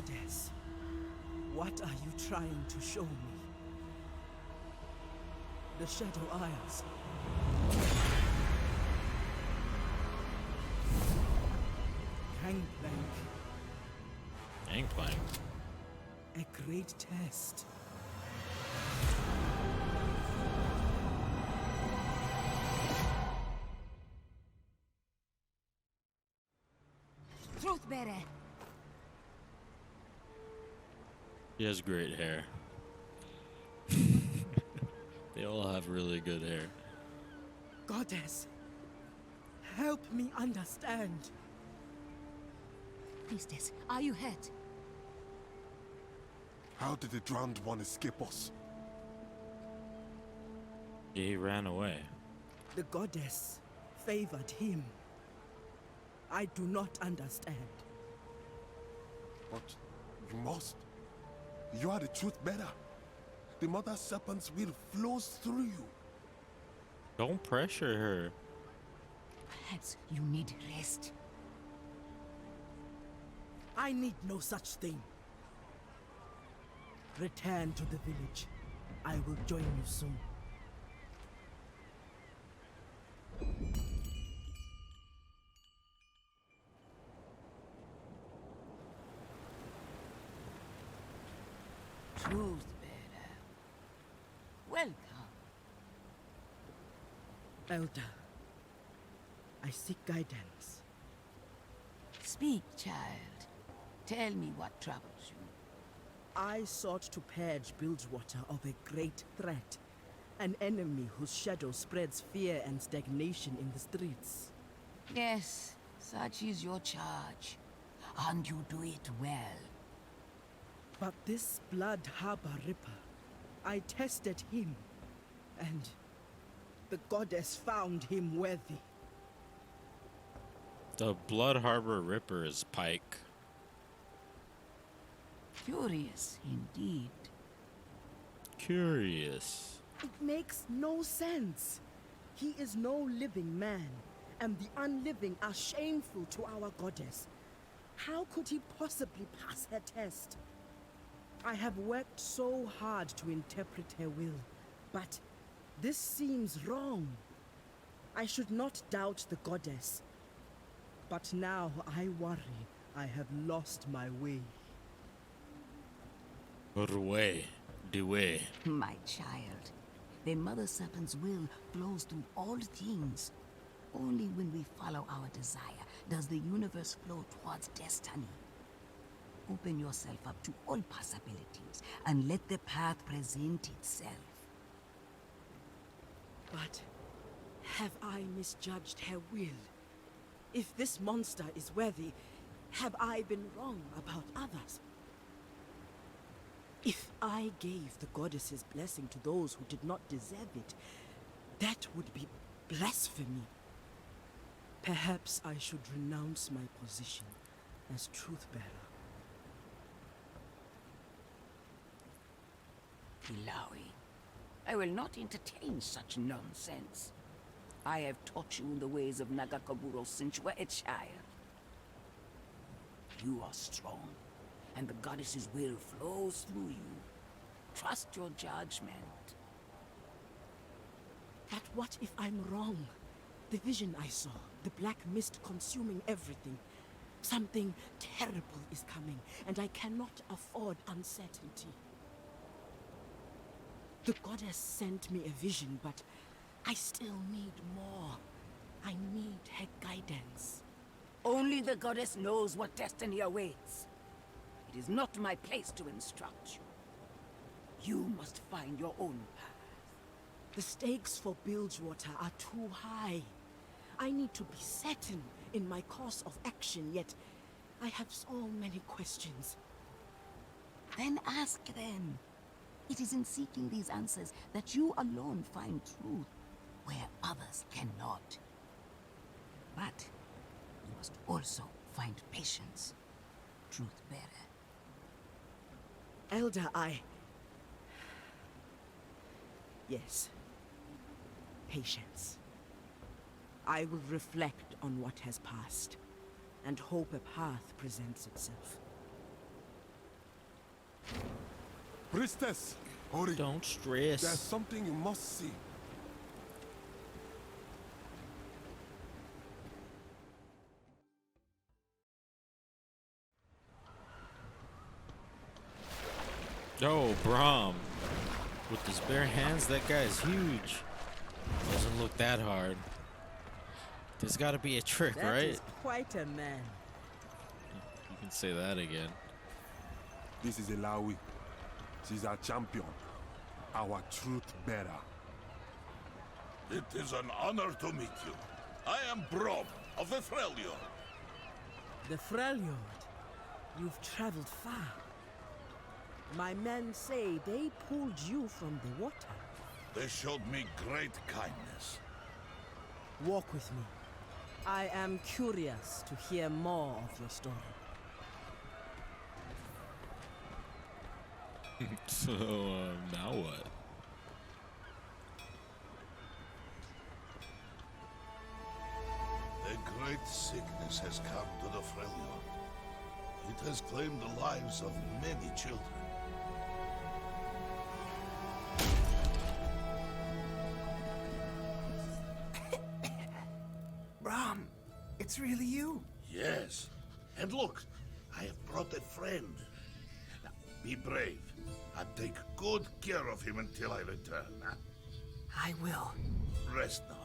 Goddess, what are you trying to show me? The Shadow Isles. Gangplank. Gangplank? A great test. Truthbearer. He has great hair. They all have really good hair. Goddess, help me understand. Priestess, are you hurt? How did the drowned one escape us? He ran away. The goddess favored him. I do not understand. But you must. You are the truth bearer. The mother serpent's will flows through you. Don't pressure her. Perhaps you need rest. I need no such thing. Return to the village. I will join you soon. Truthbearer. Welcome. Elder, I seek guidance. Speak, child. Tell me what troubles you. I sought to purge Bilgewater of a great threat. An enemy whose shadow spreads fear and stagnation in the streets. Yes, such is your charge. And you do it well. But this Blood Harbor Ripper, I tested him, and the goddess found him worthy. The Blood Harbor Ripper is Pike. Curious indeed. Curious. It makes no sense. He is no living man, and the unliving are shameful to our goddess. How could he possibly pass her test? I have worked so hard to interpret her will, but this seems wrong. I should not doubt the goddess. But now I worry I have lost my way. Way. My child, the Mother Serpent's will flows through all things. Only when we follow our desire does the universe flow towards destiny. Open yourself up to all possibilities and let the path present itself. But have I misjudged her will? If this monster is worthy, have I been wrong about others? If I gave the goddess's blessing to those who did not deserve it, that would be blasphemy. Perhaps I should renounce my position as truth-bearer. Illaoi, I will not entertain such nonsense. I have taught you the ways of Nagakaburo since you were a child. You are strong, and the goddess's will flows through you. Trust your judgment. But what if I'm wrong? The vision I saw, the black mist consuming everything. Something terrible is coming, and I cannot afford uncertainty. The goddess sent me a vision, but I still need more. I need her guidance. Only the goddess knows what destiny awaits. It is not my place to instruct you. You must find your own path. The stakes for Bilgewater are too high. I need to be certain in my course of action, yet I have so many questions. Then ask them. It is in seeking these answers that you alone find truth, where others cannot. But you must also find patience, truth-bearer. Elder, Yes. Patience. I will reflect on what has passed, and hope a path presents itself. Priestess, hurry. Don't There's stress. something you must see. Oh, Braum. With his bare hands, that guy's huge. Doesn't look that hard. There's gotta be a trick, That right? is quite a man. You can say that again. This is Illaoi. She's our champion. Our truth bearer. It is an honor to meet you. I am Braum of the Frejlord. The Frejlord. You've traveled far. My men say they pulled you from the water. They showed me great kindness. Walk with me. I am curious to hear more of your story. So, now what? A great sickness has come to the Frejlord. It has claimed the lives of many children. Braum, it's really you. Yes. And look, I have brought a friend. Now, be brave and take good care of him until I return. Huh? I will. Rest now.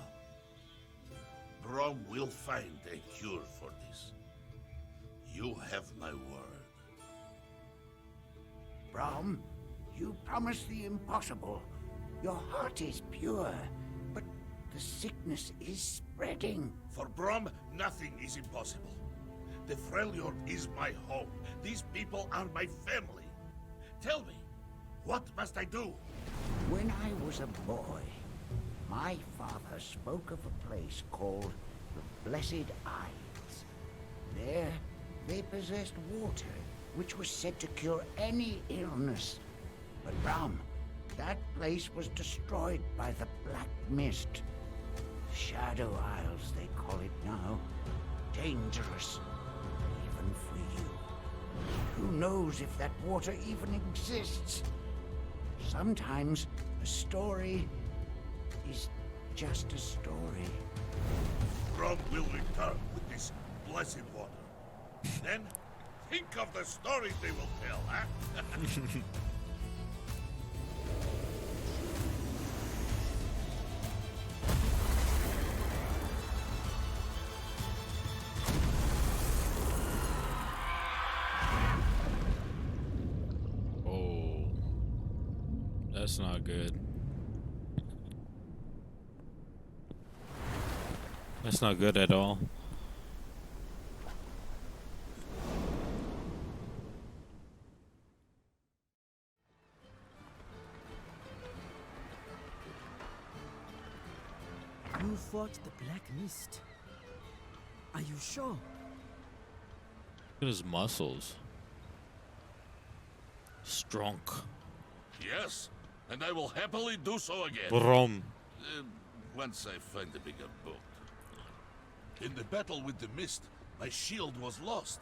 Braum will find a cure for this. You have my word. Braum, you promised the impossible. Your heart is pure, but the sickness is spreading. For Braum, nothing is impossible. The Frejlord is my home. These people are my family. Tell me, what must I do? When I was a boy, my father spoke of a place called the Blessed Isles. There, they possessed water, which was said to cure any illness. But Braum, that place was destroyed by the Black Mist. Shadow Isles, they call it now. Dangerous, even for you. Who knows if that water even exists? Sometimes a story is just a story. Braum will return with this blessed water. Then, think of the stories they will tell, huh? Oh. That's not good. That's not good at all. You fought the Black Mist. Are you sure? Look at his muscles. Strong. Yes, and I will happily do so again. Braum. Once I find a bigger boat. In the battle with the mist, my shield was lost.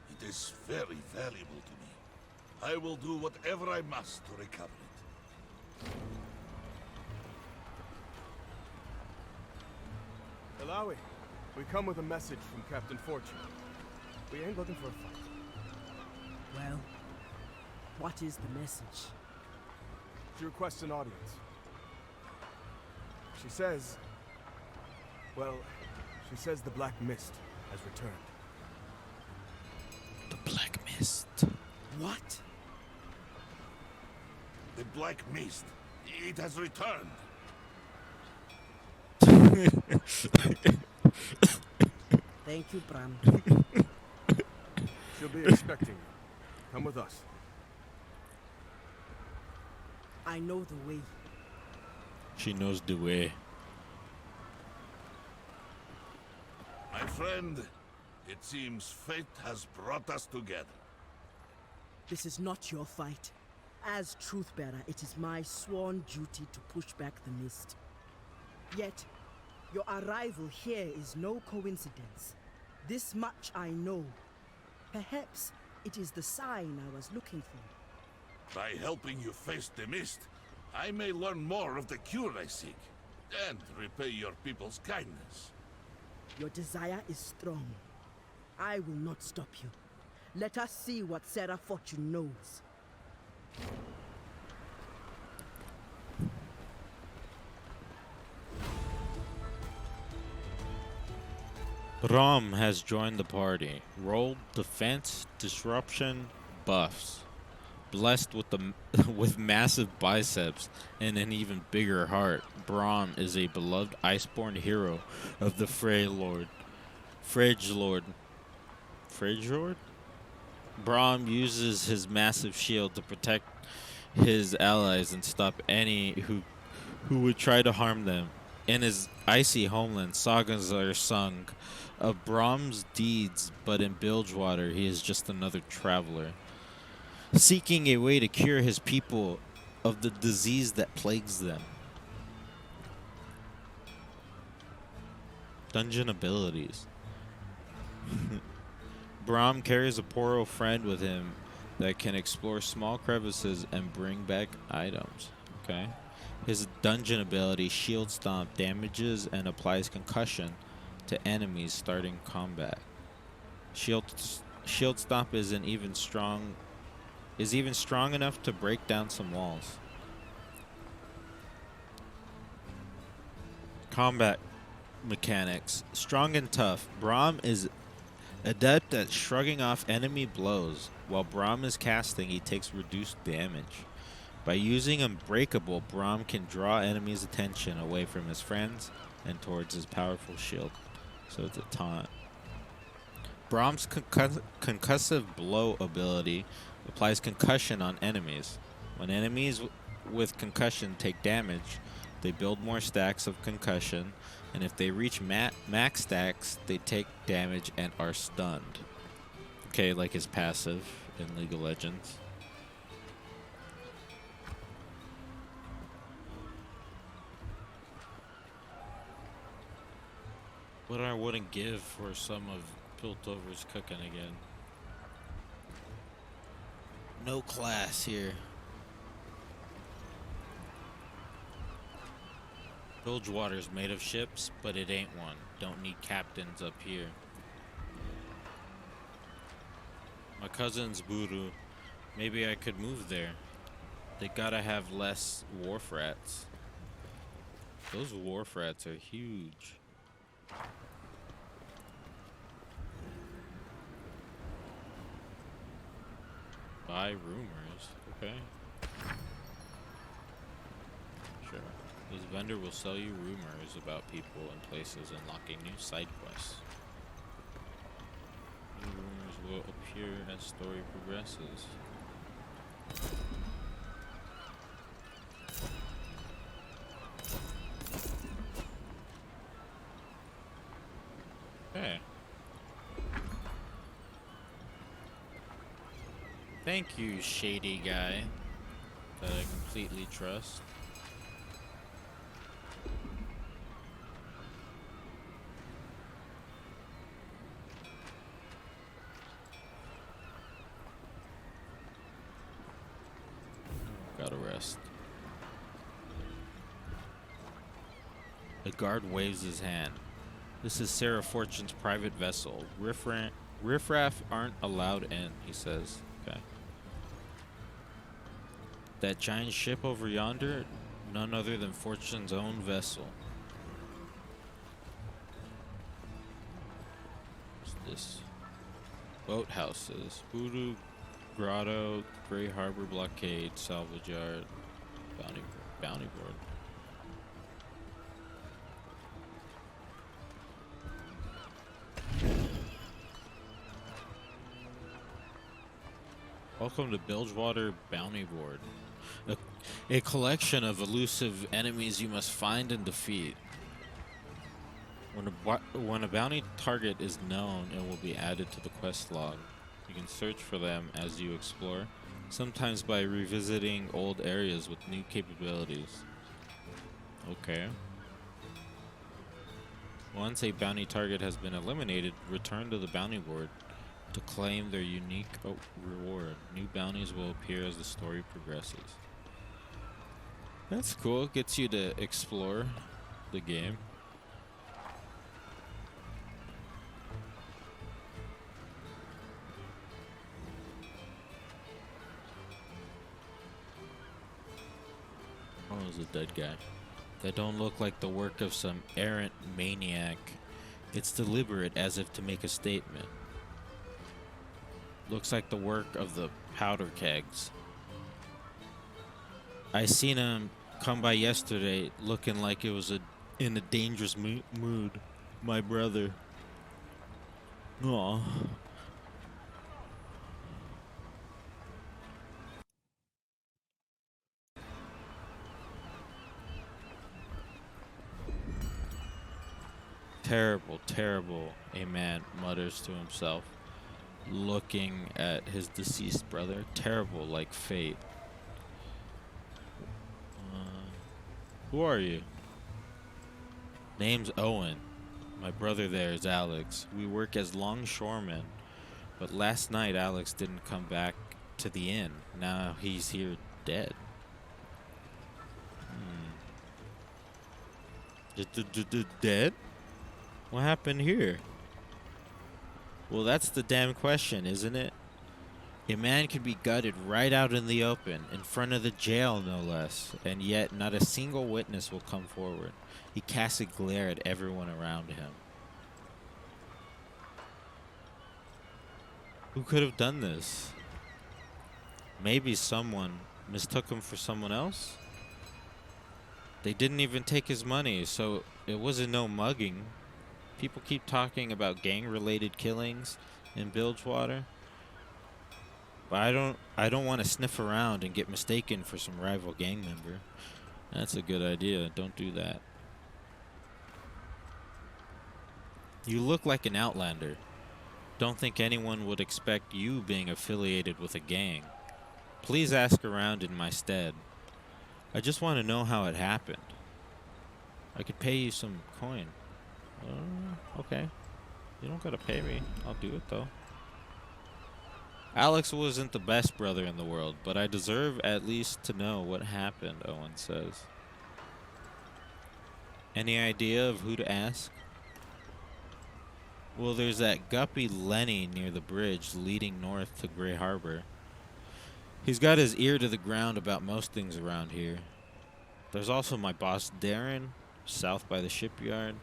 It is very valuable to me. I will do whatever I must to recover it. Illaoi, we come with a message from Captain Fortune. We ain't looking for a fight. Well, what is the message? She requests an audience. She says... Well, she says the Black Mist has returned. The Black Mist. What? The Black Mist. It has returned. Thank you, Bram. She'll be expecting you. Come with us. I know the way. She knows the way. My friend, it seems fate has brought us together. This is not your fight. As Truthbearer, it is my sworn duty to push back the mist. Yet, your arrival here is no coincidence. This much I know. Perhaps it is the sign I was looking for. By helping you face the mist, I may learn more of the cure I seek, and repay your people's kindness. Your desire is strong. I will not stop you. Let us see what Sarah Fortune knows. Braum has joined the party. Roll defense, disruption, buffs. Blessed with with massive biceps and an even bigger heart, Braum is a beloved iceborne hero of the Frejlord. Frejlord. Braum uses his massive shield to protect his allies and stop any who would try to harm them. In his icy homeland, sagas are sung of Braum's deeds, but in Bilgewater, he is just another traveler, seeking a way to cure his people of the disease that plagues them. Dungeon abilities. Braum carries a poor friend with him that can explore small crevices and bring back items. Okay. His dungeon ability, Shield Stomp, damages and applies concussion to enemies starting combat. Shield Stomp is even strong enough to break down some walls. Combat mechanics. Strong and tough. Braum is adept at shrugging off enemy blows. While Braum is casting, he takes reduced damage. By using Unbreakable, Braum can draw enemies' attention away from his friends and towards his powerful shield. So it's a taunt. Braum's concussive blow ability applies concussion on enemies. When enemies with concussion take damage, they build more stacks of concussion, and if they reach max stacks, they take damage and are stunned. Okay, like his passive in League of Legends. What I wouldn't give for some of Piltover's cooking again. No class here. Bilgewater's made of ships, but it ain't one. Don't need captains up here. My cousin's Buru. Maybe I could move there. They gotta have less wharf rats. Those wharf rats are huge. Buy rumors. Okay. Sure. This vendor will sell you rumors about people and places, unlocking new side quests. New rumors will appear as story progresses. Okay. Thank you, shady guy that I completely trust. Gotta rest. The guard waves his hand. This is Sarah Fortune's private vessel. Riffraff aren't allowed in, he says. Okay. That giant ship over yonder, none other than Fortune's own vessel. What's this? Boathouses. Voodoo Grotto, Grey Harbor Blockade, Salvage Yard, Bounty Board. Welcome to Bilgewater Bounty Board. A collection of elusive enemies you must find and defeat. When a bounty target is known, it will be added to the quest log. You can search for them as you explore, sometimes by revisiting old areas with new capabilities. Okay. Once a bounty target has been eliminated, return to the bounty board to claim their unique reward. New bounties will appear as the story progresses. That's cool. Gets you to explore the game. Oh, there's a dead guy. That don't look like the work of some errant maniac. It's deliberate, as if to make a statement. Looks like the work of the powder kegs. I seen him come by yesterday looking like it was in a dangerous mood. My brother. Aw. Terrible, terrible, a man mutters to himself, looking at his deceased brother. Terrible, like fate. Who are you? Name's Owen. My brother there is Alex. We work as longshoremen. But last night Alex didn't come back to the inn. Now he's here dead. Dead? What happened here? Well, that's the damn question, isn't it? A man could be gutted right out in the open, in front of the jail no less, and yet not a single witness will come forward. He casts a glare at everyone around him. Who could have done this? Maybe someone mistook him for someone else? They didn't even take his money, so it wasn't no mugging. People keep talking about gang-related killings in Bilgewater. But I don't want to sniff around and get mistaken for some rival gang member. That's a good idea. Don't do that. You look like an outlander. Don't think anyone would expect you being affiliated with a gang. Please ask around in my stead. I just want to know how it happened. I could pay you some coin. Okay. You don't gotta pay me. I'll do it though. Alex wasn't the best brother in the world, but I deserve at least to know what happened, Owen says. Any idea of who to ask? Well, there's that guppy Lenny near the bridge leading north to Grey Harbor. He's got his ear to the ground about most things around here. There's also my boss Darren, south by the shipyard,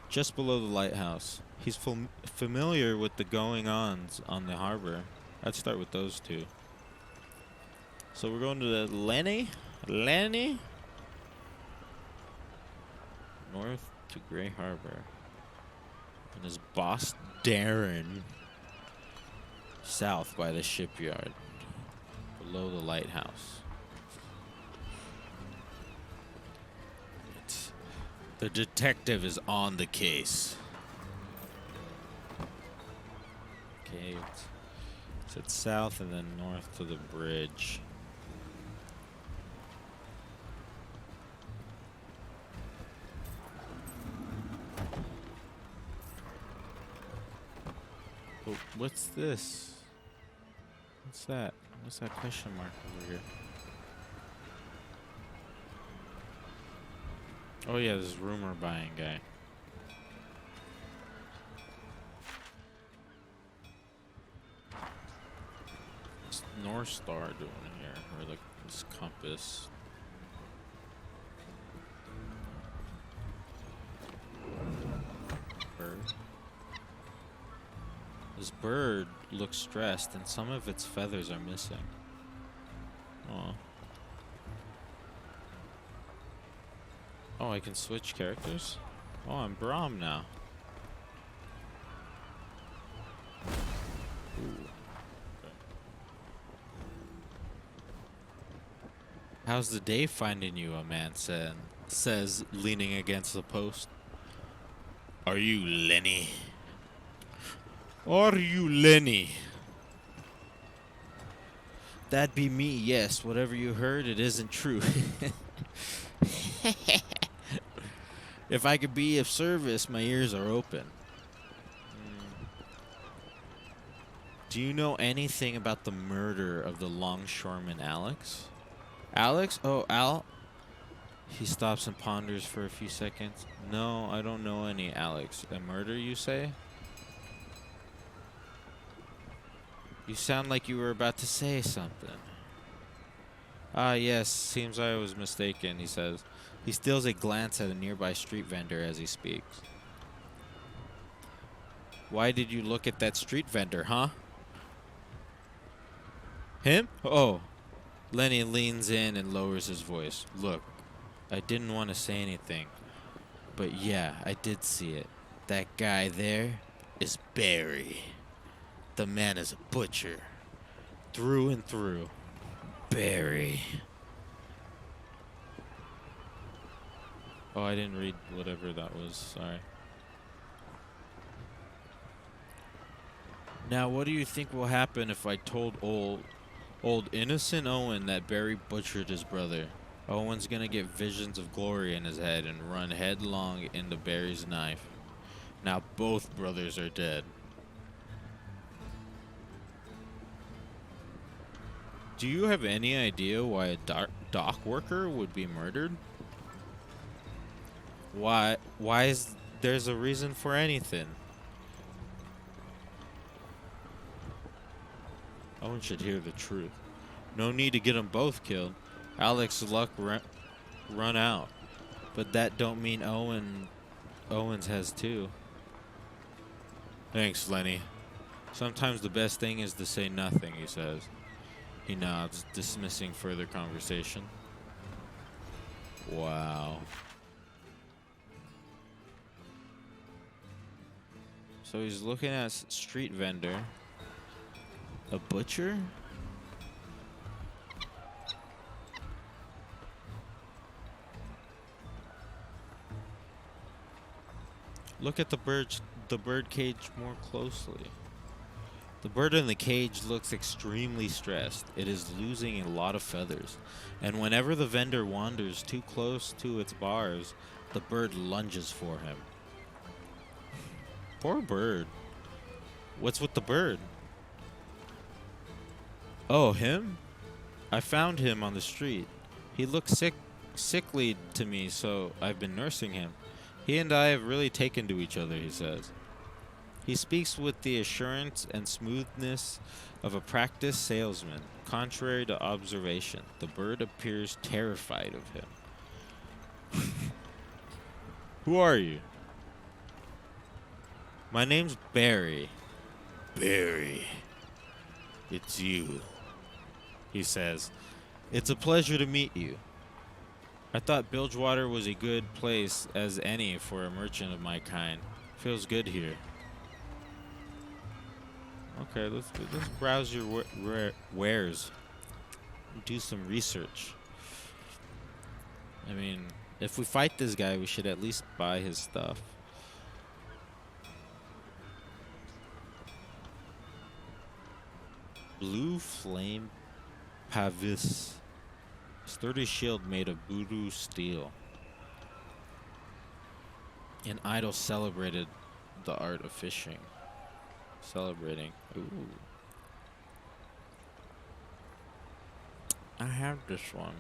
just below the lighthouse. He's familiar with the going-ons on the harbor. I'd start with those two. So we're going to the Lenny? North to Grey Harbor. And his boss, Darren, south by the shipyard, below the lighthouse. The detective is on the case. Okay, it's south and then north to the bridge. Oh, what's this? What's that? What's that question mark over here? Oh yeah, this rumor buying guy. What's North Star doing here? Or like this compass? Bird. This bird looks stressed and some of its feathers are missing. Aw. Oh, I can switch characters? Oh, I'm Braum now. Ooh. Okay. How's the day finding you, a man says, leaning against the post. Are you Lenny? Are you Lenny? That be me, yes. Whatever you heard, it isn't true. If I could be of service, my ears are open. Do you know anything about the murder of the longshoreman Alex? Alex? Oh, Al? He stops and ponders for a few seconds. No, I don't know any, Alex. A murder, you say? You sound like you were about to say something. Ah, yes, seems I was mistaken, he says. He steals a glance at a nearby street vendor as he speaks. Why did you look at that street vendor, huh? Him? Oh. Lenny leans in and lowers his voice. Look, I didn't want to say anything, but yeah, I did see it. That guy there is Barry. The man is a butcher. Through and through. Barry. Oh, I didn't read whatever that was. Sorry. Now, what do you think will happen if I told old innocent Owen that Barry butchered his brother? Owen's gonna get visions of glory in his head and run headlong into Barry's knife. Now both brothers are dead. Do you have any idea why a dock worker would be murdered? Why is there's a reason for anything? Owen should hear the truth. No need to get them both killed. Alex's luck run out. But that don't mean Owens has too. Thanks, Lenny. Sometimes the best thing is to say nothing, he says. He nods, dismissing further conversation. Wow. So he's looking at street vendor. A butcher? Look at the bird cage more closely. The bird in the cage looks extremely stressed. It is losing a lot of feathers. And whenever the vendor wanders too close to its bars, the bird lunges for him. Poor bird. What's with the bird? Oh, him? I found him on the street. He looked sickly to me, so I've been nursing him. He and I have really taken to each other, he says. He speaks with the assurance and smoothness of a practiced salesman. Contrary to observation, the bird appears terrified of him. Who are you? My name's Barry. Barry. It's you, he says. It's a pleasure to meet you. I thought Bilgewater was a good place as any for a merchant of my kind. Feels good here. Okay, let's browse your wares. Do some research. I mean, if we fight this guy, we should at least buy his stuff. Blue Flame Pavis. Sturdy shield made of voodoo steel. An idol celebrated the art of fishing. Celebrating. Ooh. I have this one.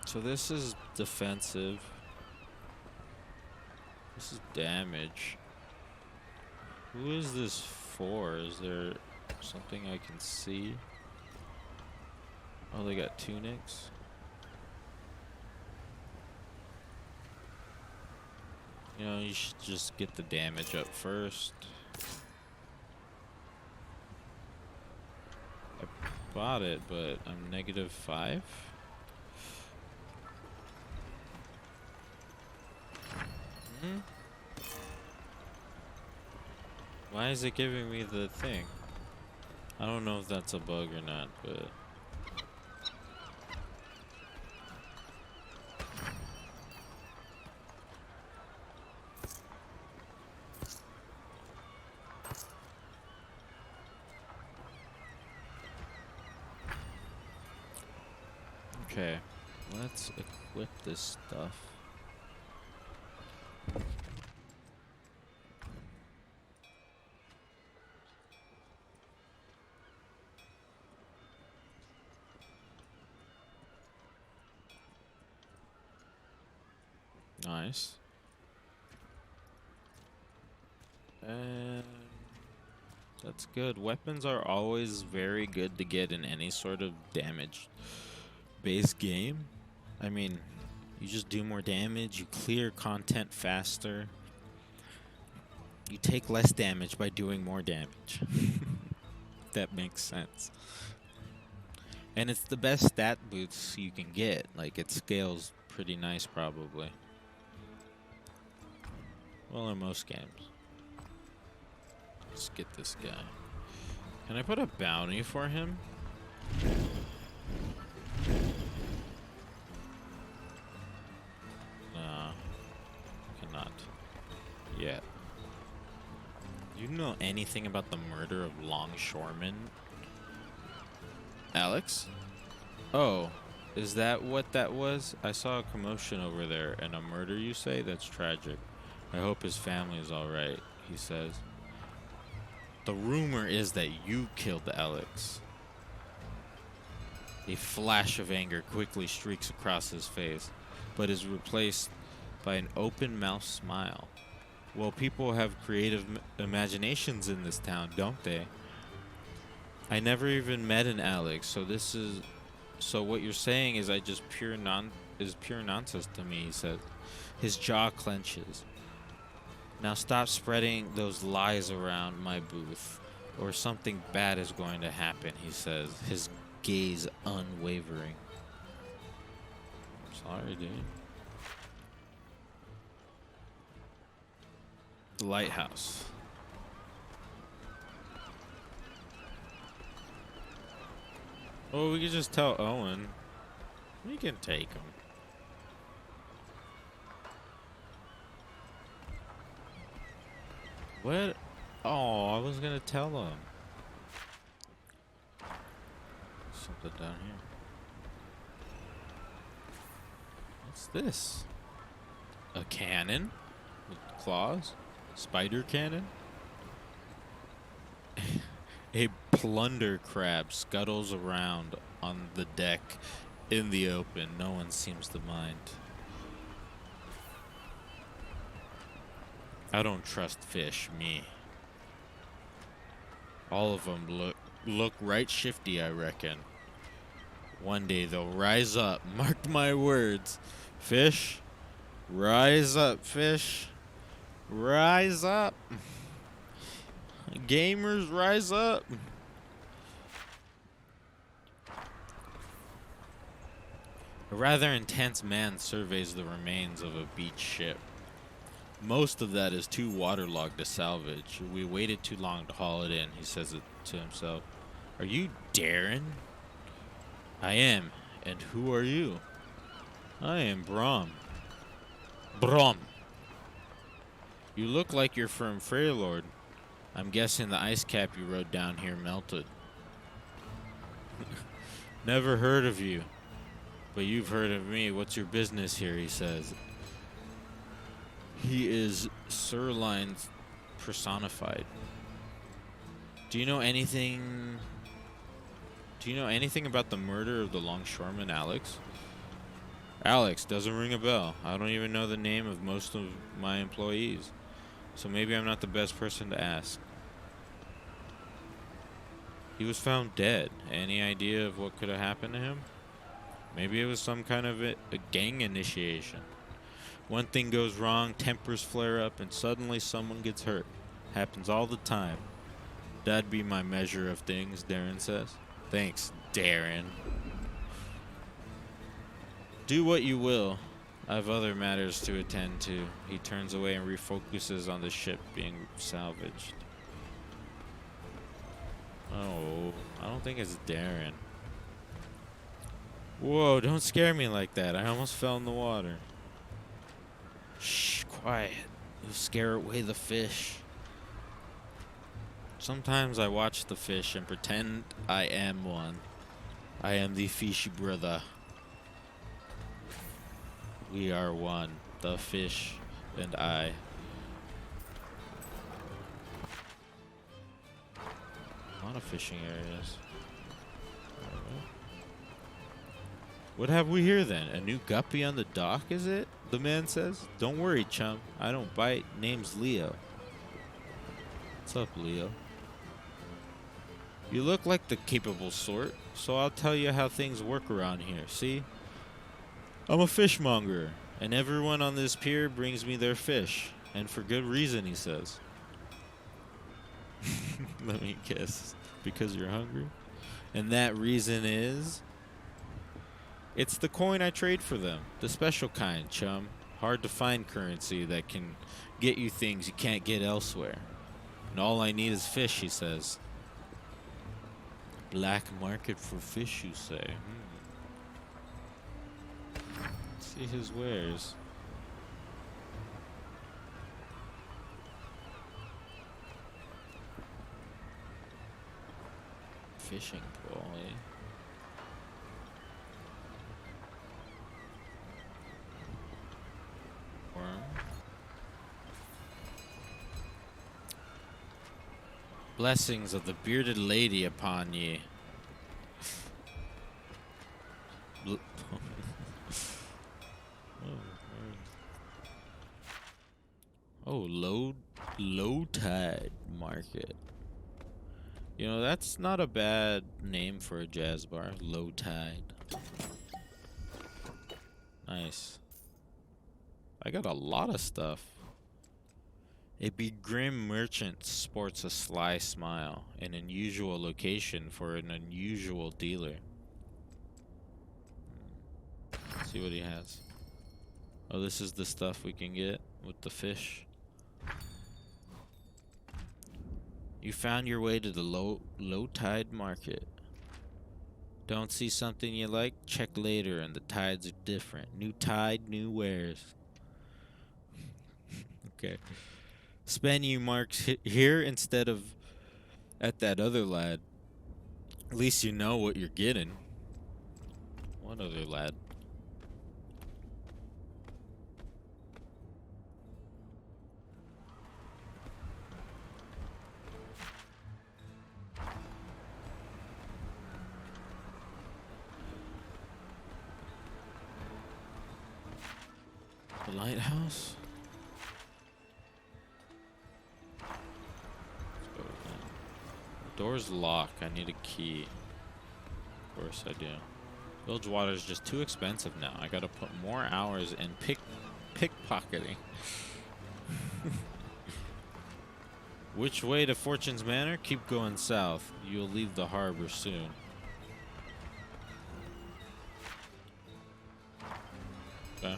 So this is defensive. This is damage. Who is this for? Is there something I can see? Oh, they got tunics. You know, you should just get the damage up first. I bought it, but I'm -5. Why is it giving me the thing? I don't know if that's a bug or not, but... Okay, let's equip this stuff. Nice. And that's good. Weapons are always very good to get in any sort of damage-based game. I mean, you just do more damage, you clear content faster. You take less damage by doing more damage. If that makes sense. And it's the best stat boosts you can get. Like, it scales pretty nice, probably. Well, in most games. Let's get this guy. Can I put a bounty for him? No. Cannot. Yet. Do you know anything about the murder of Longshoreman? Alex? Oh, is that what that was? I saw a commotion over there and a murder, you say? That's tragic. I hope his family is alright, he says. The rumor is that you killed Alex. A flash of anger quickly streaks across his face, but is replaced by an open-mouthed smile. Well, people have creative imaginations in this town, don't they? I never even met an Alex, so what you're saying is pure nonsense to me, he said. His jaw clenches. Now stop spreading those lies around my booth, or something bad is going to happen, he says, his gaze unwavering. Sorry, dude. The lighthouse. Oh, we could just tell Owen. We can take him. What? Oh, I was gonna tell him. Something down here. What's this? A cannon? With claws? Spider cannon? A plunder crab scuttles around on the deck in the open. No one seems to mind. I don't trust fish, me. All of them look right shifty, I reckon. One day they'll rise up. Mark my words. Fish, rise up, fish. Rise up. Gamers, rise up. A rather intense man surveys the remains of a beach ship. Most of that is too waterlogged to salvage. We waited too long to haul it in, he says it to himself. Are you Darren? I am. And who are you? I am Braum. Braum. You look like you're from Frejlord. I'm guessing the ice cap you rode down here melted. Never heard of you. But you've heard of me. What's your business here, he says. He is Sirline personified. Do you know anything about the murder of the longshoreman, Alex? Alex doesn't ring a bell. I don't even know the name of most of my employees. So maybe I'm not the best person to ask. He was found dead. Any idea of what could have happened to him? Maybe it was some kind of a gang initiation. One thing goes wrong, tempers flare up, and suddenly someone gets hurt. Happens all the time. That'd be my measure of things, Darren says. Thanks, Darren. Do what you will. I've other matters to attend to. He turns away and refocuses on the ship being salvaged. Oh, I don't think it's Darren. Whoa, don't scare me like that. I almost fell in the water. Shh, quiet. You'll scare away the fish. Sometimes I watch the fish and pretend I am one. I am the fishy brother. We are one, the fish and I. A lot of fishing areas. What have we here then? A new guppy on the dock, is it? the man says. Don't worry, chum. I don't bite. Name's Leo. What's up, Leo? You look like the capable sort, so I'll tell you how things work around here. See? I'm a fishmonger, and everyone on this pier brings me their fish. And for good reason, he says. Let me guess. Because you're hungry? And that reason is... It's the coin I trade for them. The special kind, chum. Hard to find currency that can get you things you can't get elsewhere. And all I need is fish, he says. Black market for fish, you say? See his wares. Fishing pole, eh? Worm. Blessings of the bearded lady upon ye. Oh, low tide market. You know, that's not a bad name for a jazz bar. Low tide. Nice. I got a lot of stuff. A begrim merchant sports a sly smile, an unusual location for an unusual dealer. Let's see what he has. Oh, this is the stuff we can get with the fish. You found your way to the low tide market. Don't see something you like? Check later, and the tides are different. New tide, new wares. Okay. Spend you marks here instead of at that other lad. At least you know what you're getting. What other lad? The lighthouse? Let's go with that. Door's locked. I need a key. Of course I do. Bilgewater is just too expensive now. I gotta put more hours in pickpocketing. Which way to Fortune's Manor? Keep going south. You'll leave the harbor soon. Okay.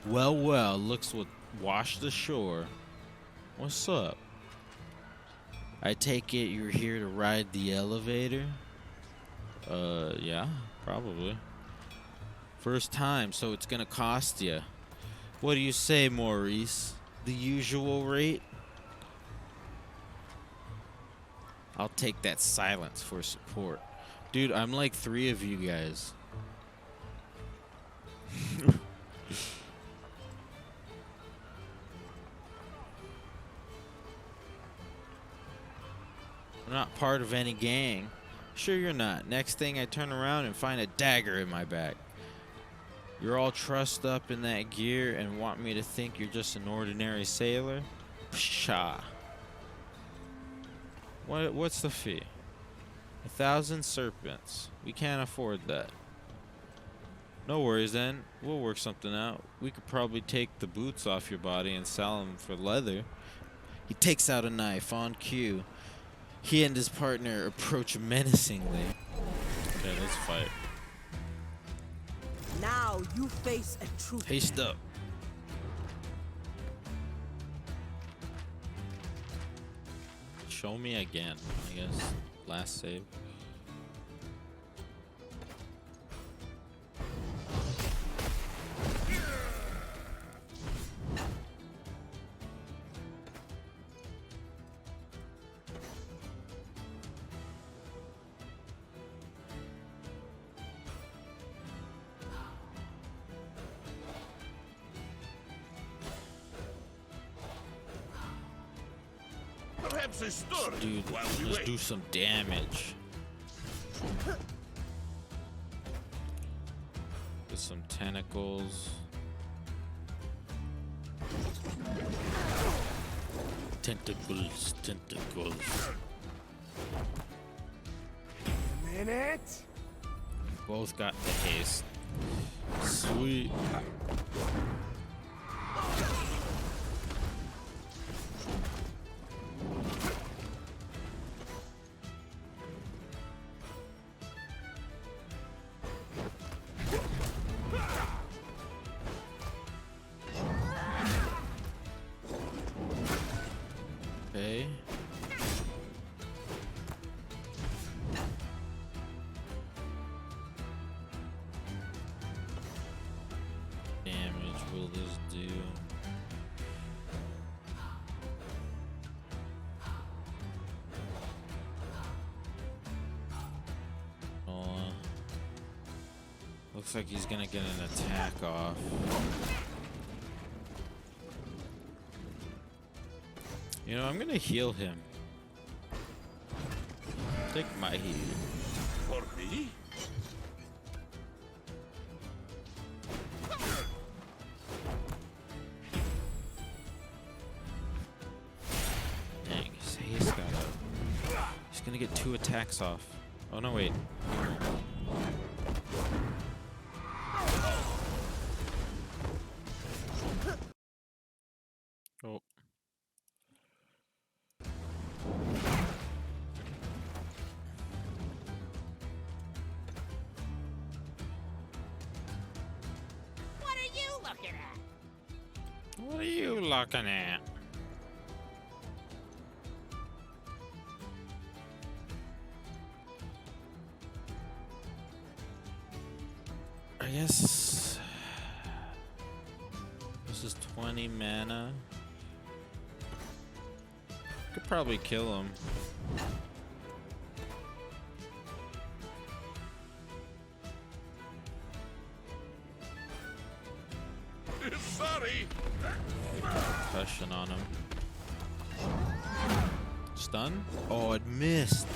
Well, well, looks what washed ashore. What's up? I take it you're here to ride the elevator? Yeah, probably. First time, so it's gonna cost you. What do you say, Maurice? The usual rate? I'll take that silence for support. Dude, I'm like 3 of you guys. I'm not part of any gang. Sure you're not. Next thing I turn around and find a dagger in my back. You're all trussed up in that gear and want me to think you're just an ordinary sailor? Pshaw. What's the fee? 1,000 serpents. We can't afford that. No worries then. We'll work something out. We could probably take the boots off your body and sell them for leather. He takes out a knife on cue. He and his partner approach menacingly. Okay, let's fight. Now you face a true Haste up. Show me again, I guess. Last save. Perhaps a story Dude, while we let's wait. do some damage. This some tentacles. Tentacles, tentacles. A minute. Both got the haste. Sweet. Okay. Damage will this do? Looks like he's gonna get an attack off. You know, I'm gonna heal him. Take my heal. For me? Dang, he's gonna get 2 attacks off. Oh no, wait. Oh. What are you looking at? What are you looking at? I guess this is 20 mana. Could probably kill him. Sorry. Cushion on him. Stun? Oh, it missed.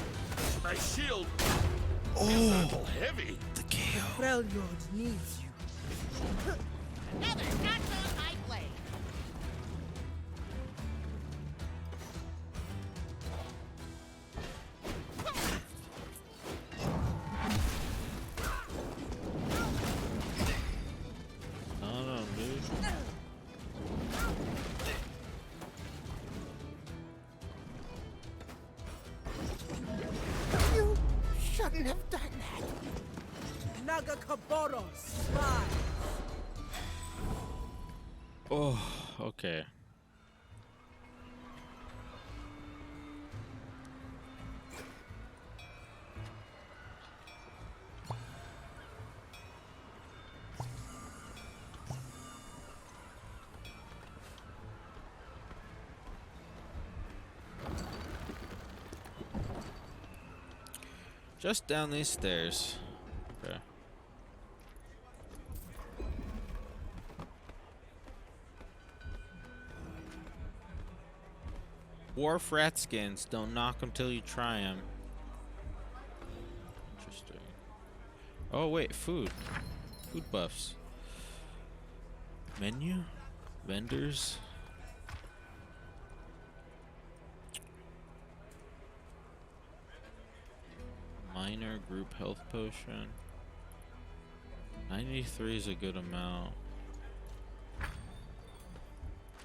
My shield is a Oh, little heavy. the KO. Frejlord needs you. Another notch on my blade. No, dude. You shouldn't have done that. Nagakaboros, rise. Oh, okay. Just down these stairs. Okay. Dwarf rat skins. Don't knock them till you try them. Interesting. Oh, wait. Food. Food buffs. Menu? Vendors? Minor group health potion. 93 is a good amount.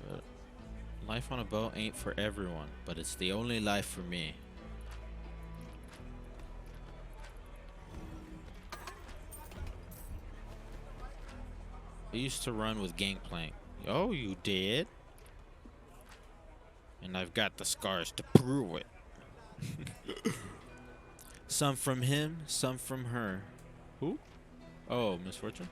But life on a boat ain't for everyone, but it's the only life for me. I used to run with Gangplank. Oh, you did? And I've got the scars to prove it. Some from him, some from her. Who? Oh, Misfortune?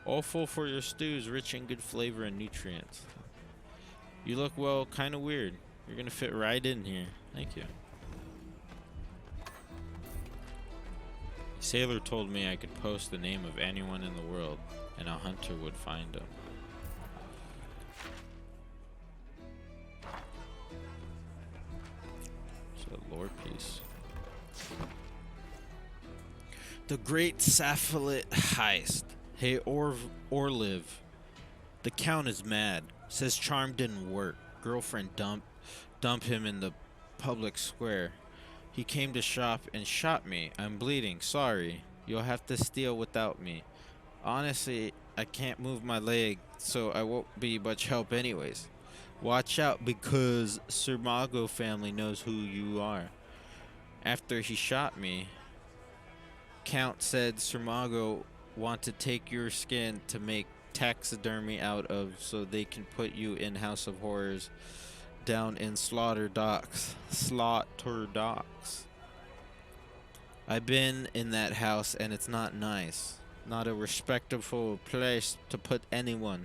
All full for your stews, rich in good flavor and nutrients. You look, well, kind of weird. You're gonna fit right in here. Thank you. Sailor told me I could post the name of anyone in the world, and a hunter would find him. It's a lore piece. The Great Sapphire Heist. Hey, Orliv. The Count is mad. Says charm didn't work. Girlfriend dump him in the public square. He came to shop and shot me. I'm bleeding. Sorry. You'll have to steal without me. Honestly, I can't move my leg, so I won't be much help anyways. Watch out because Sir Mago family knows who you are. After he shot me, Count said Sir Mago want to take your skin to make taxidermy out of so they can put you in House of Horrors down in Slaughter Docks. I've been in that house and it's not nice. Not a respectable place to put anyone.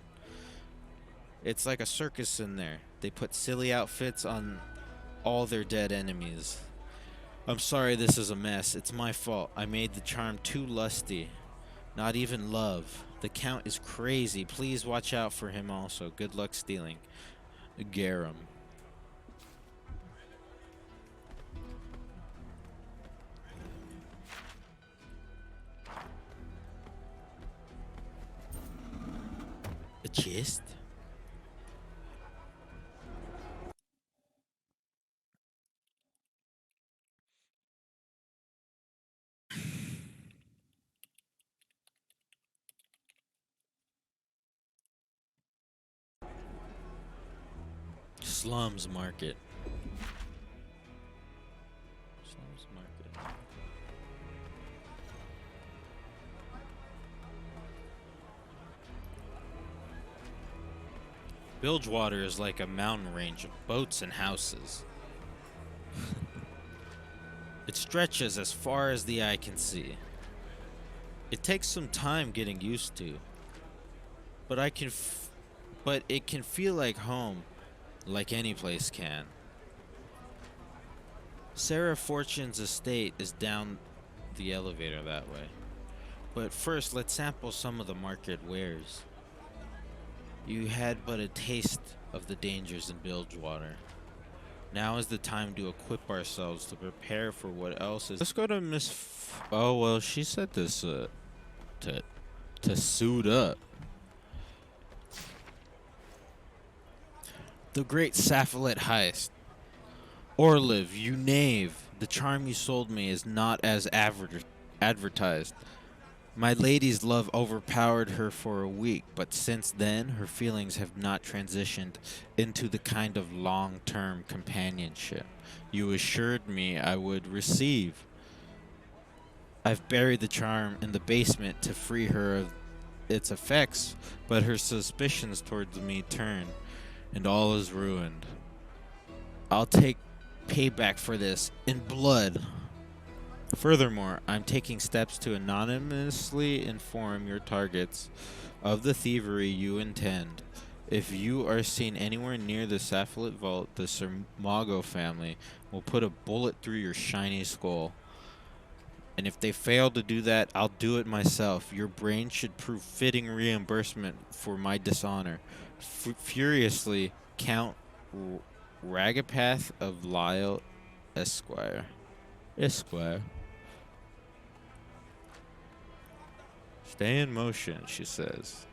It's like a circus in there. They put silly outfits on all their dead enemies. I'm sorry this is a mess. It's my fault. I made the charm too lusty. Not even love. The Count is crazy. Please watch out for him also. Good luck stealing. Garum. A chest? Slums Market. Slums Market. Bilgewater is like a mountain range of boats and houses. It stretches as far as the eye can see. It takes some time getting used to, but it can feel like home, like any place can. Sarah Fortune's estate is down the elevator that way. But first, let's sample some of the market wares. You had but a taste of the dangers in Bilgewater. Now is the time to equip ourselves to prepare for what else is. Let's go to oh well, she said this to suit up. The Great Sapphire Heist. Orliv, you knave. The charm you sold me is not as advertised. My lady's love overpowered her for a week, but since then, her feelings have not transitioned into the kind of long-term companionship you assured me I would receive. I've buried the charm in the basement to free her of its effects, but her suspicions towards me turn, and all is ruined. I'll take payback for this in blood. Furthermore, I'm taking steps to anonymously inform your targets of the thievery you intend. If you are seen anywhere near the Sapphire Vault, the Sir Mago family will put a bullet through your shiny skull. And if they fail to do that, I'll do it myself. Your brain should prove fitting reimbursement for my dishonor. Furiously, Count Ragapath of Lyle, Esquire. Stay in motion, she says.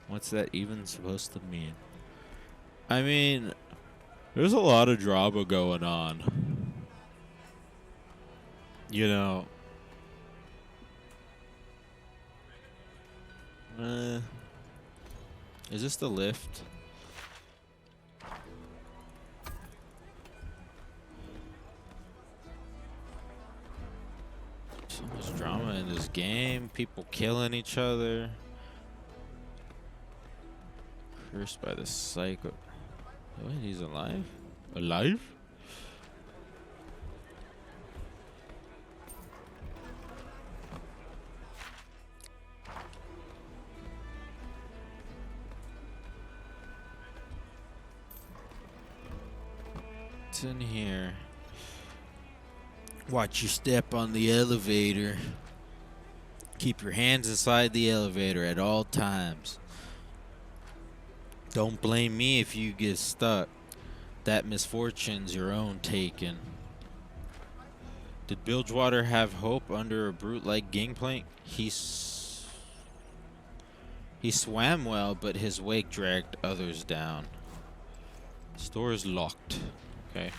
What's that even supposed to mean? I mean, there's a lot of drama going on. You know. Is this the lift? So much drama in this game. People killing each other. Cursed by the psycho. What? He's alive? Alive? What's in here? Watch your step on the elevator. Keep your hands inside the elevator at all times. Don't blame me if you get stuck. That misfortune's your own taking. Did Bilgewater have hope under a brute like Gangplank? He swam well, but his wake dragged others down. Store is locked. Okay.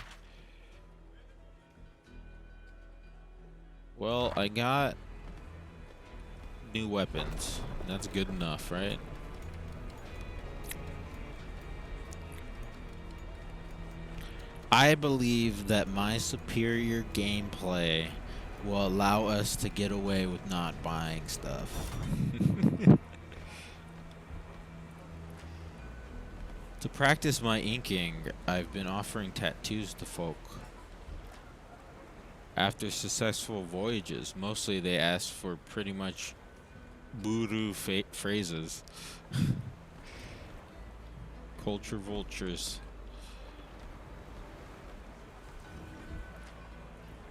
Well, I got new weapons. That's good enough, right? I believe that my superior gameplay will allow us to get away with not buying stuff. To practice my inking, I've been offering tattoos to folk. After successful voyages, mostly they ask for pretty much Buru phrases. Culture vultures.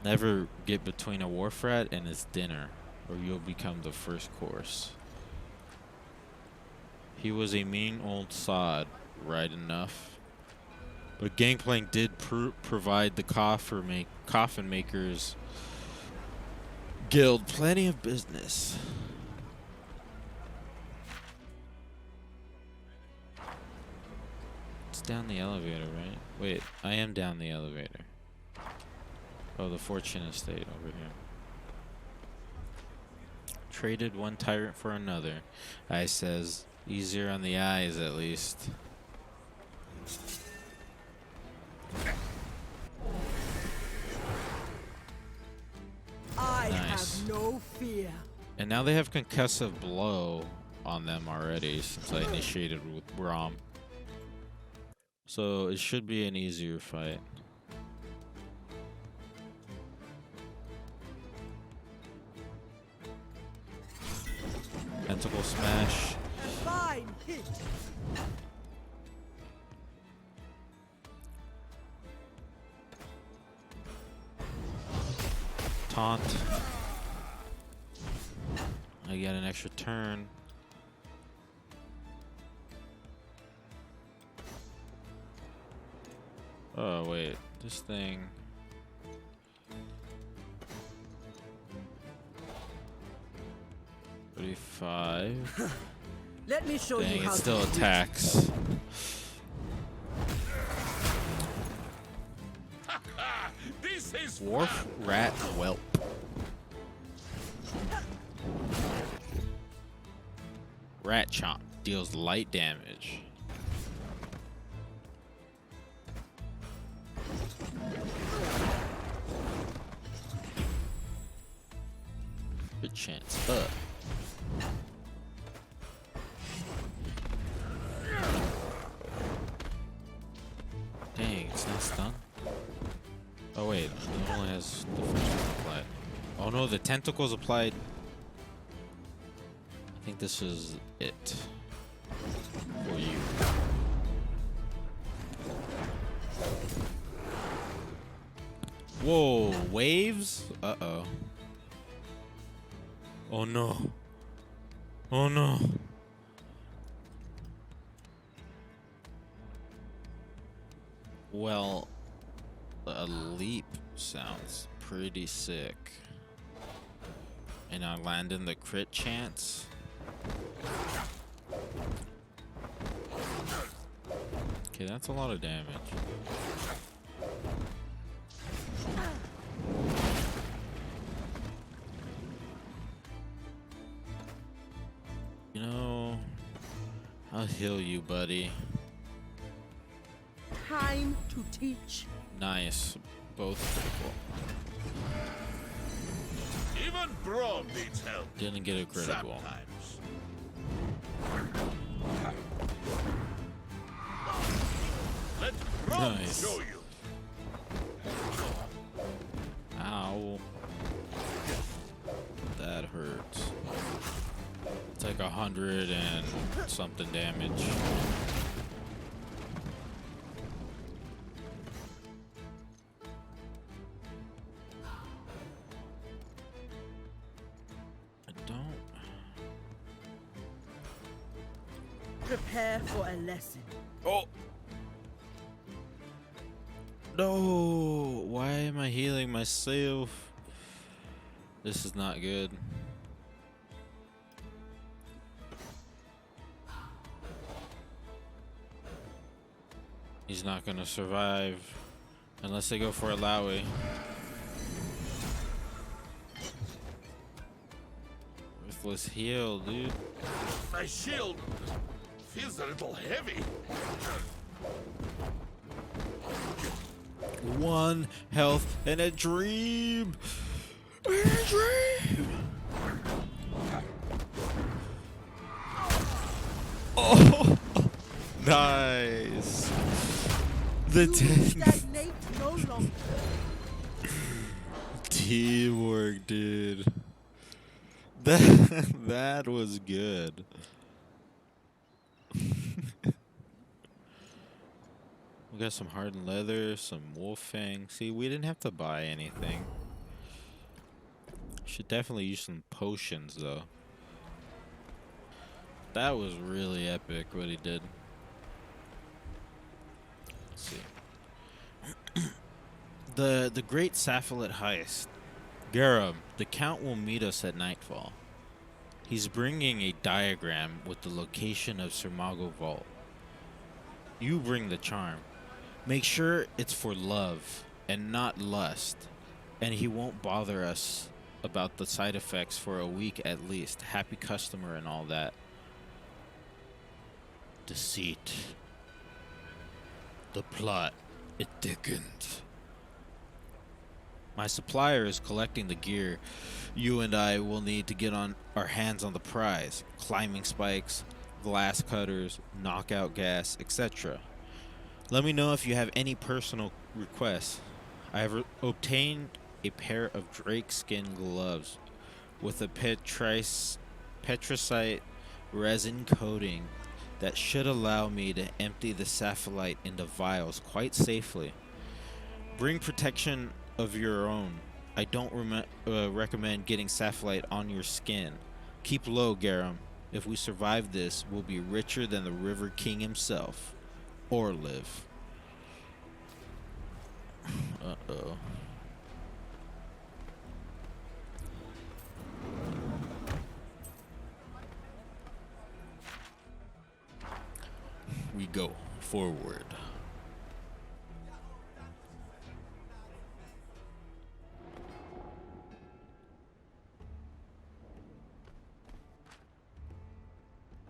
Never get between a wharf rat and its dinner, or you'll become the first course. He was a mean old sod, right enough. But Gangplank did provide the coffin makers guild plenty of business. It's down the elevator, right? Wait, I am down the elevator. Oh, the Fortune Estate over here. Traded one tyrant for another. I says, easier on the eyes at least. I Nice. have no fear. And now they have concussive blow on them already since I initiated with Braum. So it should be an easier fight. Tentacle smash. A fine hit. Taunt. I get an extra turn. Oh wait, this thing. $35. Let me show Dang, you it how still to do it. attacks. This is Wharf rat whelp. Rat chomp deals light damage. Good chance up. Dang, it's not stunned. Oh wait, it only has the first one applied. Oh no, the tentacles applied. I think this is it for you. Whoa, waves? Uh-oh. Oh no. Oh no. Well, a leap sounds pretty sick. And I land in the crit chance. Okay, that's a lot of damage. You know, I'll heal you, buddy. Time to teach. Nice. Both critical. even Braum needs help. Didn't get a critical. Sometimes. Let Braum Nice. show you. Ow. That hurts. It's like 100 and something damage. I don't. Prepare for a lesson. Oh! No! Why am I healing myself? This is not good. He's not gonna survive unless they go for Illaoi. Worthless heal, dude. My shield feels a little heavy. 1 health and a dream. And a dream. Oh, nice. The You stagnate no longer. teamwork, dude. That was good. We got some hardened leather, some wolf fang. See, we didn't have to buy anything. Should definitely use some potions though. That was really epic what he did. Let's see. The Great Sapphilate Heist. Garum, the Count will meet us at nightfall. He's bringing a diagram with the location of Sermago Vault. You bring the charm. Make sure it's for love and not lust, and he won't bother us about the side effects for a week at least. Happy customer and all that. Deceit. The plot, it thickens. My supplier is collecting the gear you and I will need to get on our hands on the prize. Climbing spikes, glass cutters, knockout gas, etc. Let me know if you have any personal requests. I have obtained a pair of drake skin gloves with a petricite resin coating that should allow me to empty the sapphilate into vials quite safely. Bring protection of your own. I don't recommend getting sapphilate on your skin. Keep low, Garum. If we survive this, we'll be richer than the River King himself. Or live. Uh-oh. We go forward.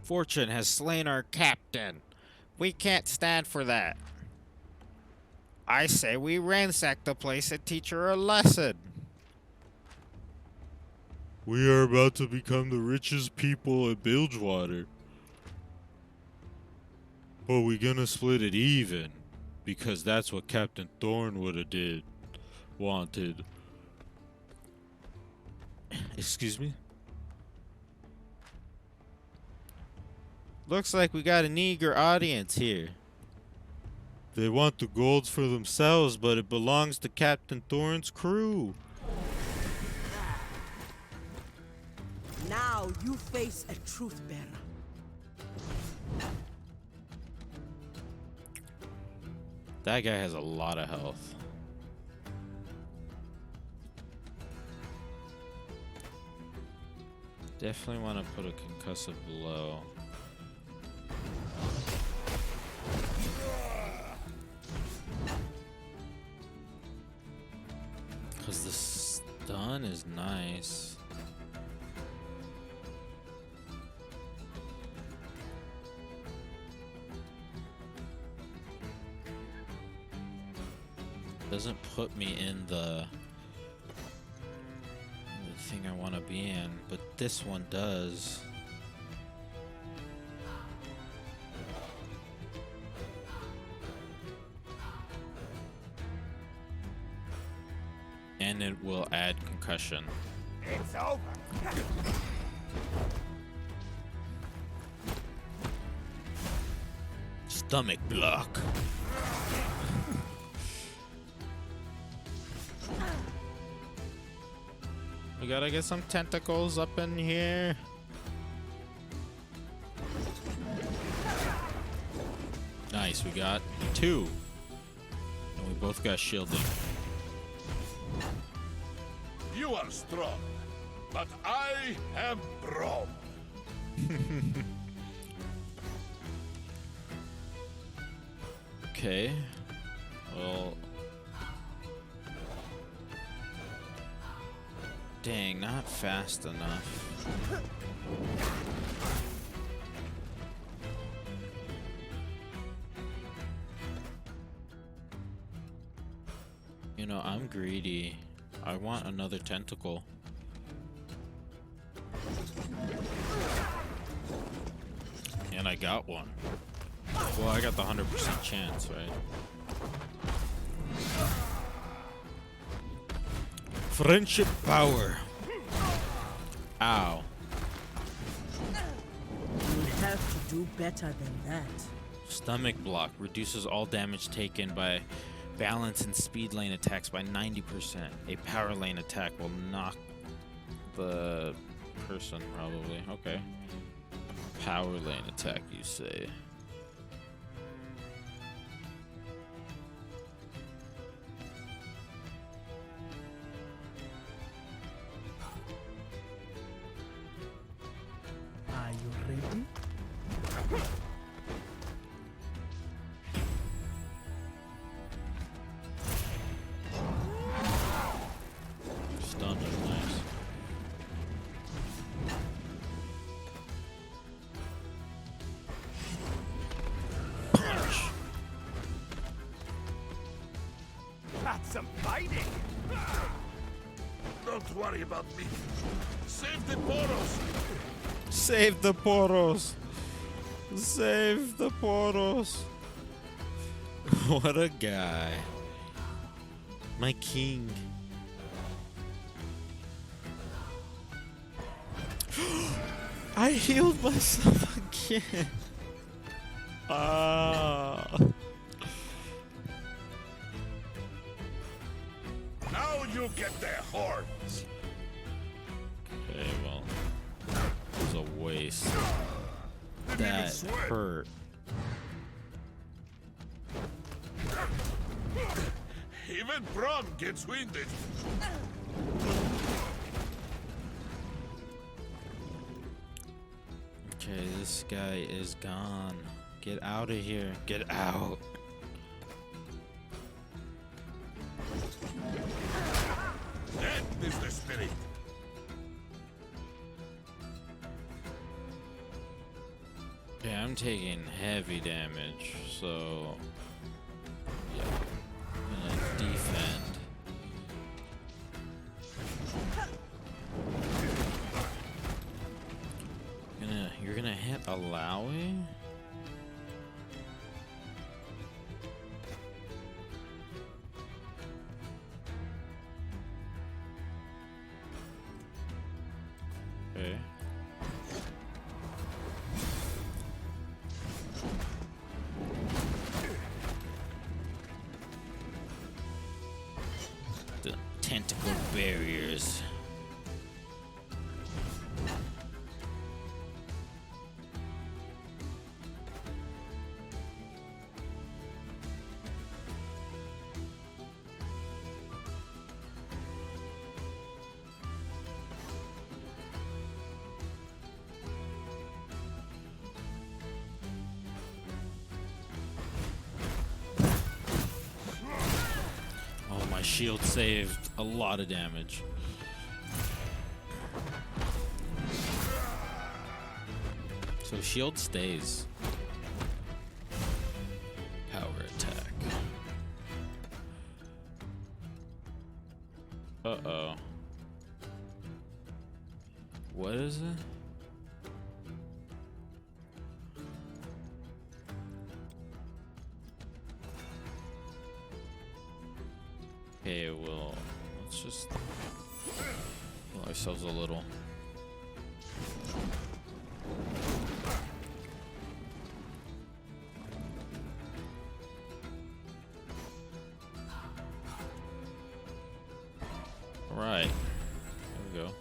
Fortune has slain our captain. We can't stand for that. I say we ransack the place and teach her a lesson. We are about to become the richest people in Bilgewater. But we gonna split it even. Because that's what Captain Thorn woulda wanted. Excuse me? Looks like we got an eager audience here. They want the golds for themselves, but it belongs to Captain Thorn's crew. Now you face a truth bearer. That guy has a lot of health. Definitely want to put a concussive blow. Because the stun is nice. Doesn't put me in the thing I want to be in, but this one does. And it will add concussion. It's over. Stomach block. We gotta get some tentacles up in here. Nice, we got 2. And we both got shielding. You are strong, But I am Braum. Okay. Well. Dang, not fast enough. You know, I'm greedy. I want another tentacle. And I got one. Well, I got the 100% chance, right? Friendship power. Ow. You'd have to do better than that. Stomach block reduces all damage taken by balance and speed lane attacks by 90%. A power lane attack will knock the person, probably. Okay. Power lane attack, you say. Are you ready? Stun is nice. Punch. That's some fighting! Don't worry about me. Save the Boros. Save the Poros. Save the Poros. What a guy. My king. I healed myself again. Ah. Now you get their horns. Okay, well, it was a waste. Didn't even That sweat. hurt. Even Braum gets winded. Okay, this guy is gone. Get out of here. Get out. That is the spirit. Yeah, I'm taking heavy damage, so yeah, I'm gonna defend. You're gonna hit Illaoi? Okay. The tentacle barriers. Oh, my shield saved a lot of damage. So shield stays. Power attack. Uh-oh. What is it? Okay, well, let's just heal ourselves a little. Alright. There we go.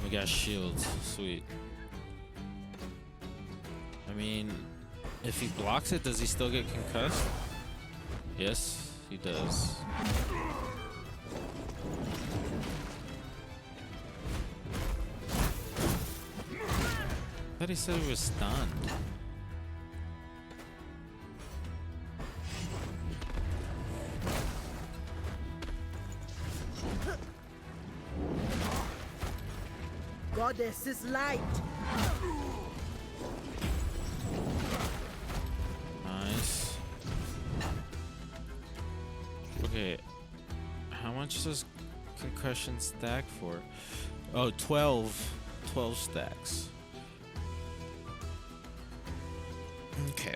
We got shields. Sweet. I mean, if he blocks it, does he still get concussed? Yes, he does. thought he said he was stunned. Goddess is light. Nice. Okay. How much does concussion stack for? Oh, 12. 12 stacks. Okay.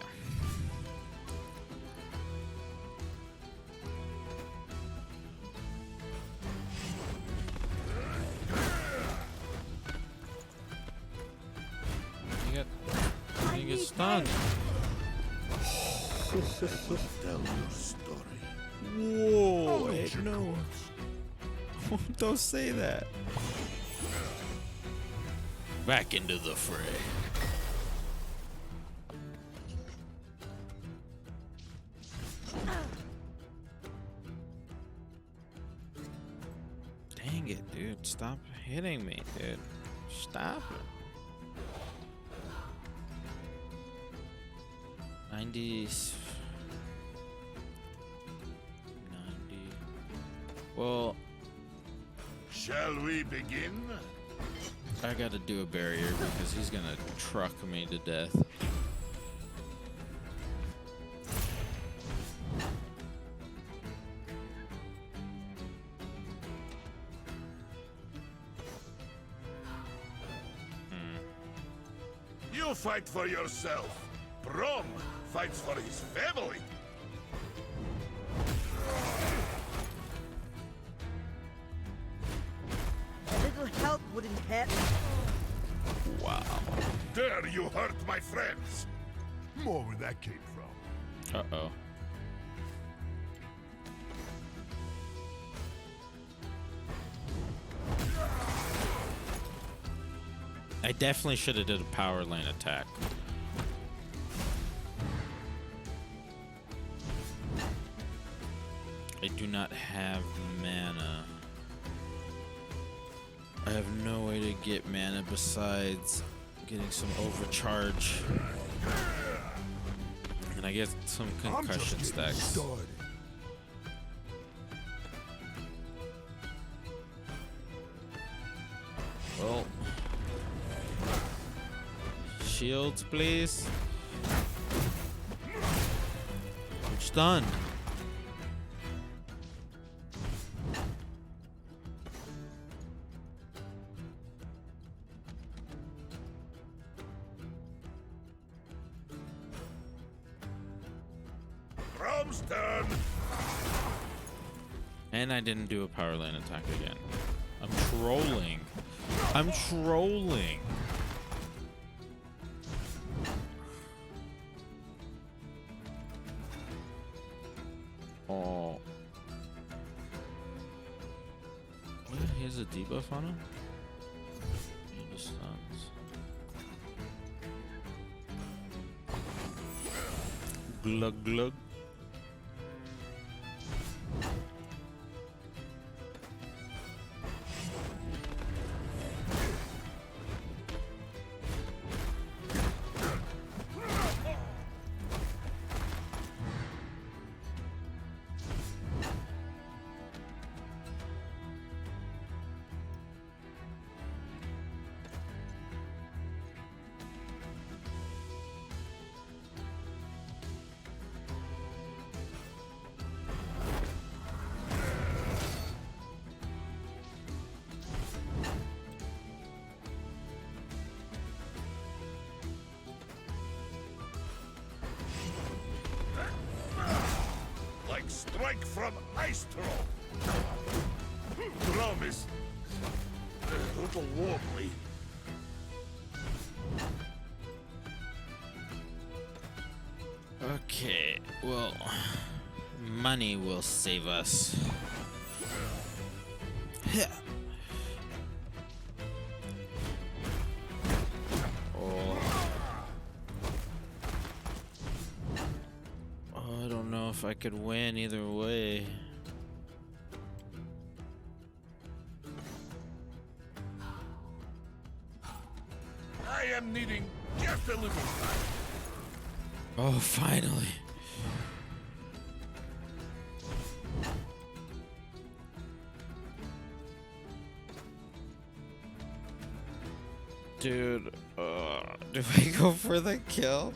You get stunned. Tell your story. Whoa, hey, no. Don't say that. Back into the fray. Dang it, dude. Stop hitting me, dude. Stop it. 90. 90. Well, Shall we begin? I gotta do a barrier because he's gonna truck me to death. You fight for yourself. Braum fights for his family. A little help wouldn't hurt. Wow. Dare you hurt my friends? More where that came from. Uh-oh. I definitely should have did a power lane attack. I do not have mana. I have no way to get mana besides getting some overcharge. And I get some concussion stacks. Started. Well, shields, please. I'm stunned. Braum's turn. And I didn't do a power lane attack again. I'm trolling. I'm trolling. Oh. What? He has a debuff on him? He just stuns. Glug glug. Like strike from ice throw. Braum is a little wobbly. Okay, well, money will save us. Oh. Oh, I don't know if I could win either way. I am needing just a little time. Oh, finally. Dude, do I go for the kill?